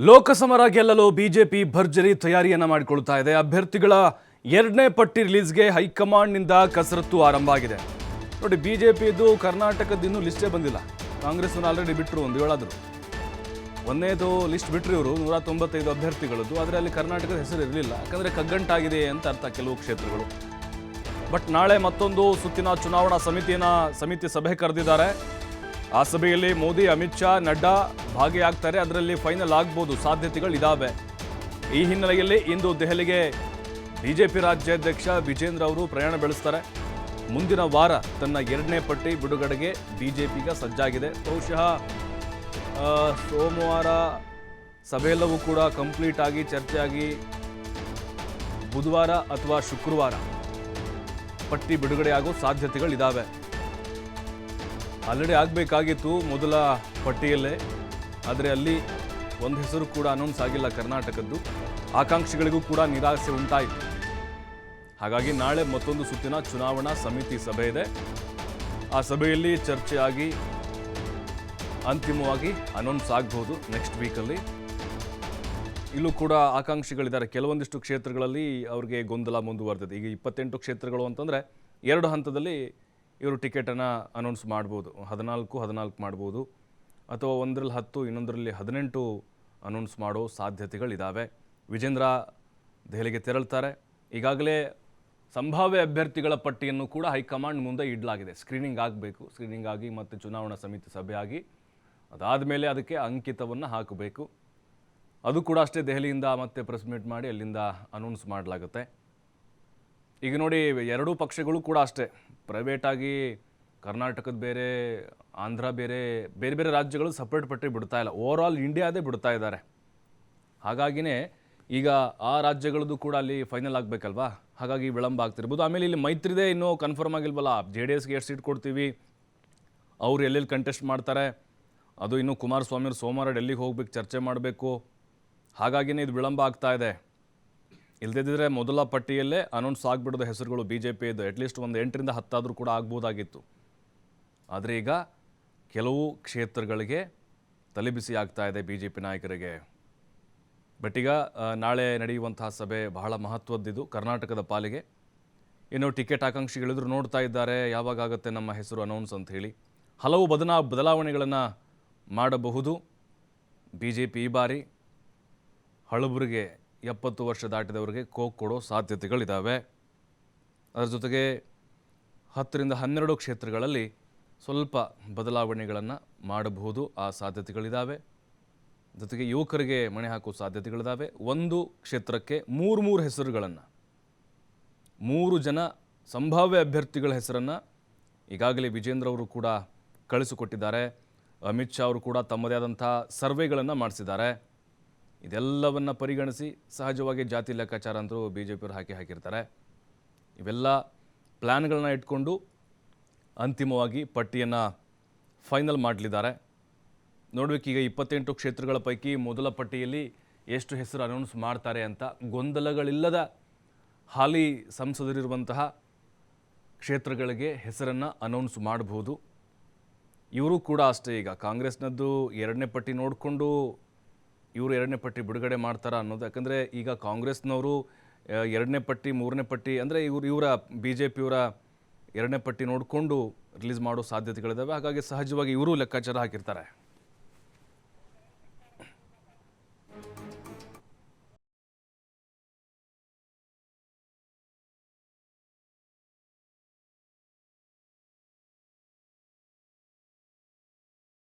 ಲೋಕಸಮರ ಗೆಲ್ಲಲು ಬಿಜೆಪಿ ಭರ್ಜರಿ ತಯಾರಿಯನ್ನ ಮಾಡಿಕೊಳ್ಳುತ್ತಾ ಇದೆ. ಅಭ್ಯರ್ಥಿಗಳ ಎರಡನೇ ಪಟ್ಟಿ ರಿಲೀಸ್ಗೆ ಹೈಕಮಾಂಡ್ನಿಂದ ಕಸರತ್ತು ಆರಂಭ ಆಗಿದೆ. ನೋಡಿ, ಬಿಜೆಪಿದು ಕರ್ನಾಟಕದ ಇನ್ನೂ ಲಿಸ್ಟೇ ಬಂದಿಲ್ಲ. ಕಾಂಗ್ರೆಸ್ ಆಲ್ರೆಡಿ ಬಿಟ್ಟರು, ಒಂದು ಹೇಳಾದ್ರು ಒಂದೇದು ಲಿಸ್ಟ್ ಬಿಟ್ಟರು ಇವರು 195 ಅಭ್ಯರ್ಥಿಗಳದ್ದು. ಆದರೆ ಅಲ್ಲಿ ಕರ್ನಾಟಕದ ಹೆಸರು ಇರಲಿಲ್ಲ, ಯಾಕಂದರೆ ಕಗ್ಗಂಟಾಗಿದೆ ಅಂತ ಅರ್ಥ ಕೆಲವು ಕ್ಷೇತ್ರಗಳು. ಬಟ್ ನಾಳೆ ಮತ್ತೊಂದು ಸುತ್ತಿನ ಚುನಾವಣಾ ಸಮಿತಿ ಸಭೆ ಕರೆದಿದ್ದಾರೆ. ಆ ಸಭೆಯಲ್ಲಿ ಮೋದಿ, ಅಮಿತ್ ಶಾ, ನಡ್ಡಾ ಭಾಗಿಯಾಗ್ತಾರೆ. ಅದರಲ್ಲಿ ಫೈನಲ್ ಆಗ್ಬೋದು, ಸಾಧ್ಯತೆಗಳಿದ್ದಾವೆ. ಈ ಹಿನ್ನೆಲೆಯಲ್ಲಿ ಇಂದು ದೆಹಲಿಗೆ ಬಿಜೆಪಿ ರಾಜ್ಯಾಧ್ಯಕ್ಷ ವಿಜೇಂದ್ರ ಅವರು ಪ್ರಯಾಣ ಬೆಳೆಸ್ತಾರೆ. ಮುಂದಿನ ವಾರ ತನ್ನ ಎರಡನೇ ಪಟ್ಟಿ ಬಿಡುಗಡೆಗೆ ಬಿಜೆಪಿಗ ಸಜ್ಜಾಗಿದೆ. ಬಹುಶಃ ಸೋಮವಾರ ಸಭೆಯೆಲ್ಲವೂ ಕೂಡ ಕಂಪ್ಲೀಟ್ ಆಗಿ ಚರ್ಚೆಯಾಗಿ ಬುಧವಾರ ಅಥವಾ ಶುಕ್ರವಾರ ಪಟ್ಟಿ ಬಿಡುಗಡೆಯಾಗೋ ಸಾಧ್ಯತೆಗಳಿದ್ದಾವೆ. ಆಲ್ರೆಡಿ ಆಗಬೇಕಾಗಿತ್ತು ಮೊದಲ ಪಟ್ಟಿಯಲ್ಲೇ, ಆದರೆ ಅಲ್ಲಿ ಒಂದು ಹೆಸರು ಕೂಡ ಅನೌನ್ಸ್ ಆಗಿಲ್ಲ ಕರ್ನಾಟಕದ್ದು. ಆಕಾಂಕ್ಷಿಗಳಿಗೂ ಕೂಡ ನಿರಾಸೆ ಉಂಟಾಯಿತು. ಹಾಗಾಗಿ ನಾಳೆ ಮತ್ತೊಂದು ಸುತ್ತಿನ ಚುನಾವಣಾ ಸಮಿತಿ ಸಭೆ ಇದೆ. ಆ ಸಭೆಯಲ್ಲಿ ಚರ್ಚೆಯಾಗಿ ಅಂತಿಮವಾಗಿ ಅನೌನ್ಸ್ ಆಗಬಹುದು ನೆಕ್ಸ್ಟ್ ವೀಕಲ್ಲಿ. ಇಲ್ಲೂ ಕೂಡ ಆಕಾಂಕ್ಷಿಗಳಿದ್ದಾರೆ. ಕೆಲವೊಂದಿಷ್ಟು ಕ್ಷೇತ್ರಗಳಲ್ಲಿ ಅವ್ರಿಗೆ ಗೊಂದಲ ಮುಂದುವರೆದಿದೆ. ಈಗ 28 ಕ್ಷೇತ್ರಗಳು ಅಂತಂದರೆ 2 ಹಂತದಲ್ಲಿ ಇವರು ಟಿಕೆಟನ್ನು ಅನೌನ್ಸ್ ಮಾಡ್ಬೋದು. 14 ಮಾಡ್ಬೋದು, ಅಥವಾ ಒಂದರಲ್ಲಿ 10, ಇನ್ನೊಂದರಲ್ಲಿ 18 ಅನೌನ್ಸ್ ಮಾಡೋ ಸಾಧ್ಯತೆಗಳಿದ್ದಾವೆ. ವಿಜೇಂದ್ರ ದೆಹಲಿಗೆ ತೆರಳ್ತಾರೆ. ಈಗಾಗಲೇ ಸಂಭಾವ್ಯ ಅಭ್ಯರ್ಥಿಗಳ ಪಟ್ಟಿಯನ್ನು ಕೂಡ ಹೈಕಮಾಂಡ್ ಮುಂದೆ ಇಡಲಾಗಿದೆ. ಸ್ಕ್ರೀನಿಂಗ್ ಆಗಬೇಕು. ಸ್ಕ್ರೀನಿಂಗ್ ಆಗಿ ಮತ್ತು ಚುನಾವಣಾ ಸಮಿತಿ ಸಭೆ ಆಗಿ ಅದಾದ ಮೇಲೆ ಅದಕ್ಕೆ ಅಂಕಿತವನ್ನು ಹಾಕಬೇಕು. ಅದು ಕೂಡ ಅಷ್ಟೇ, ದೆಹಲಿಯಿಂದ ಮತ್ತೆ ಪ್ರೆಸ್ ಮೀಟ್ ಮಾಡಿ ಅಲ್ಲಿಂದ ಅನೌನ್ಸ್ ಮಾಡಲಾಗುತ್ತೆ. ಈಗ ನೋಡಿ, ಎರಡೂ ಪಕ್ಷಗಳು ಕೂಡ ಅಷ್ಟೇ, ಪ್ರೈವೇಟಾಗಿ ಕರ್ನಾಟಕದ ಬೇರೆ, ಆಂಧ್ರ ಬೇರೆ ಬೇರೆ ರಾಜ್ಯಗಳು ಸಪ್ರೇಟ್ ಪಟ್ಟಿ ಬಿಡ್ತಾ ಇಲ್ಲ. ಓವರ್ ಆಲ್ ಇಂಡಿಯಾದೇ ಬಿಡ್ತಾ ಇದ್ದಾರೆ. ಹಾಗಾಗಿನೇ ಈಗ ಆ ರಾಜ್ಯಗಳದ್ದು ಕೂಡ ಅಲ್ಲಿ ಫೈನಲ್ ಆಗಬೇಕಲ್ವಾ, ಹಾಗಾಗಿ ವಿಳಂಬ ಆಗ್ತಿರ್ಬೋದು. ಆಮೇಲೆ ಇಲ್ಲಿ ಮೈತ್ರಿದೇ ಇನ್ನೂ ಕನ್ಫರ್ಮ್ ಆಗಿಲ್ವಲ್ಲ. JDSಗೆ ಎಷ್ಟು ಸೀಟ್ ಕೊಡ್ತೀವಿ, ಅವ್ರು ಎಲ್ಲೆಲ್ಲಿ ಕಂಟೆಸ್ಟ್ ಮಾಡ್ತಾರೆ, ಅದು ಇನ್ನೂ ಕುಮಾರಸ್ವಾಮಿ ಅವರು ಸೋಮವಾರ ಡೆಲ್ಲಿಗೆ ಹೋಗ್ಬೇಕು, ಚರ್ಚೆ ಮಾಡಬೇಕು. ಹಾಗಾಗಿನೇ ಇದು ವಿಳಂಬ ಆಗ್ತಾ ಇದೆ. ಇಲ್ಲದಿದ್ದರೆ ಮೊದಲ ಪಟ್ಟಿಯಲ್ಲೇ ಅನೌನ್ಸ್ ಆಗಿಬಿಡೋದು ಹೆಸರುಗಳು ಬಿಜೆಪಿಯದು. ಅಟ್ಲೀಸ್ಟ್ ಒಂದು 8ರಿಂದ 10 ಆದರೂ ಕೂಡ ಆಗ್ಬೋದಾಗಿತ್ತು. ಆದರೆ ಈಗ ಕೆಲವು ಕ್ಷೇತ್ರಗಳಿಗೆ ತಲೆಬಿಸಿ ಆಗ್ತಾ ಇದೆ ಬಿಜೆಪಿ ನಾಯಕರಿಗೆ. ಬಟ್ ಈಗ ನಾಳೆ ನಡೆಯುವಂತಹ ಸಭೆ ಬಹಳ ಮಹತ್ವದ್ದಿದು ಕರ್ನಾಟಕದ ಪಾಲಿಗೆ. ಇನ್ನು ಟಿಕೆಟ್ ಆಕಾಂಕ್ಷಿಗಳಿದ್ರು ನೋಡ್ತಾ ಇದ್ದಾರೆ, ಯಾವಾಗುತ್ತೆ ನಮ್ಮ ಹೆಸರು ಅನೌನ್ಸ್ ಅಂತ ಹೇಳಿ. ಹಲವು ಬದಲಾವಣೆಗಳನ್ನು ಮಾಡಬಹುದು ಬಿಜೆಪಿ ಈ ಬಾರಿ. ಹಳಬರಿಗೆ 70 ವರ್ಷ ದಾಟಿದವರಿಗೆ ಕೋಕ್ ಕೊಡೋ ಸಾಧ್ಯತೆಗಳಿದ್ದಾವೆ. ಅದರ ಜೊತೆಗೆ 10ರಿಂದ 12 ಕ್ಷೇತ್ರಗಳಲ್ಲಿ ಸ್ವಲ್ಪ ಬದಲಾವಣೆಗಳನ್ನು ಮಾಡಬಹುದು, ಆ ಸಾಧ್ಯತೆಗಳಿದ್ದಾವೆ. ಜೊತೆಗೆ ಯುವಕರಿಗೆ ಮಣೆ ಹಾಕೋ ಸಾಧ್ಯತೆಗಳಿದ್ದಾವೆ. ಒಂದು ಕ್ಷೇತ್ರಕ್ಕೆ 3 ಹೆಸರುಗಳನ್ನು, 3 ಜನ ಸಂಭಾವ್ಯ ಅಭ್ಯರ್ಥಿಗಳ ಹೆಸರನ್ನು ಈಗಾಗಲೇ ವಿಜೇಂದ್ರ ಅವರು ಕೂಡ ಕಳಿಸಿಕೊಟ್ಟಿದ್ದಾರೆ. ಅಮಿತ್ ಶಾ ಅವರು ಕೂಡ ತಮ್ಮದೇ ಆದಂಥ ಸರ್ವೆಗಳನ್ನು ಮಾಡಿಸಿದ್ದಾರೆ. ಇದೆಲ್ಲವನ್ನು ಪರಿಗಣಿಸಿ ಸಹಜವಾಗಿ ಜಾತಿ ಲೆಕ್ಕಾಚಾರ ಅಂತೂ ಬಿಜೆಪಿಯವರು ಹಾಕಿರ್ತಾರೆ. ಇವೆಲ್ಲ ಪ್ಲ್ಯಾನ್ಗಳನ್ನ ಇಟ್ಕೊಂಡು ಅಂತಿಮವಾಗಿ ಪಟ್ಟಿಯನ್ನು ಫೈನಲ್ ಮಾಡಲಿದ್ದಾರೆ. ನೋಡಬೇಕೀಗ 28 ಕ್ಷೇತ್ರಗಳ ಪೈಕಿ ಮೊದಲ ಪಟ್ಟಿಯಲ್ಲಿ ಎಷ್ಟು ಹೆಸರು ಅನೌನ್ಸ್ ಮಾಡ್ತಾರೆ ಅಂತ. ಗೊಂದಲಗಳಿಲ್ಲದ ಹಾಲಿ ಸಂಸದರಿರುವಂತಹ ಕ್ಷೇತ್ರಗಳಿಗೆ ಹೆಸರನ್ನು ಅನೌನ್ಸ್ ಮಾಡಬಹುದು. ಇವರು ಕೂಡ ಅಷ್ಟೇ, ಈಗ ಕಾಂಗ್ರೆಸ್ನದ್ದು ಎರಡನೇ ಪಟ್ಟಿ ನೋಡಿಕೊಂಡು ಇವರು ಎರಡನೇ ಪಟ್ಟಿ ಬಿಡುಗಡೆ ಮಾಡ್ತಾರಾ ಅನ್ನೋದು. ಯಾಕಂದರೆ ಈಗ ಕಾಂಗ್ರೆಸ್ನವರು ಎರಡನೇ ಪಟ್ಟಿ, ಮೂರನೇ ಪಟ್ಟಿ ಅಂದರೆ ಇವರ ಬಿಜೆಪಿಯವರ ಎರಡನೇ ಪಟ್ಟಿ ನೋಡಿಕೊಂಡು ರಿಲೀಸ್ ಮಾಡೋ ಸಾಧ್ಯತೆಗಳಿದ್ದಾವೆ. ಹಾಗಾಗಿ ಸಹಜವಾಗಿ ಇವರು ಲೆಕ್ಕಾಚಾರ ಹಾಕಿರ್ತಾರೆ.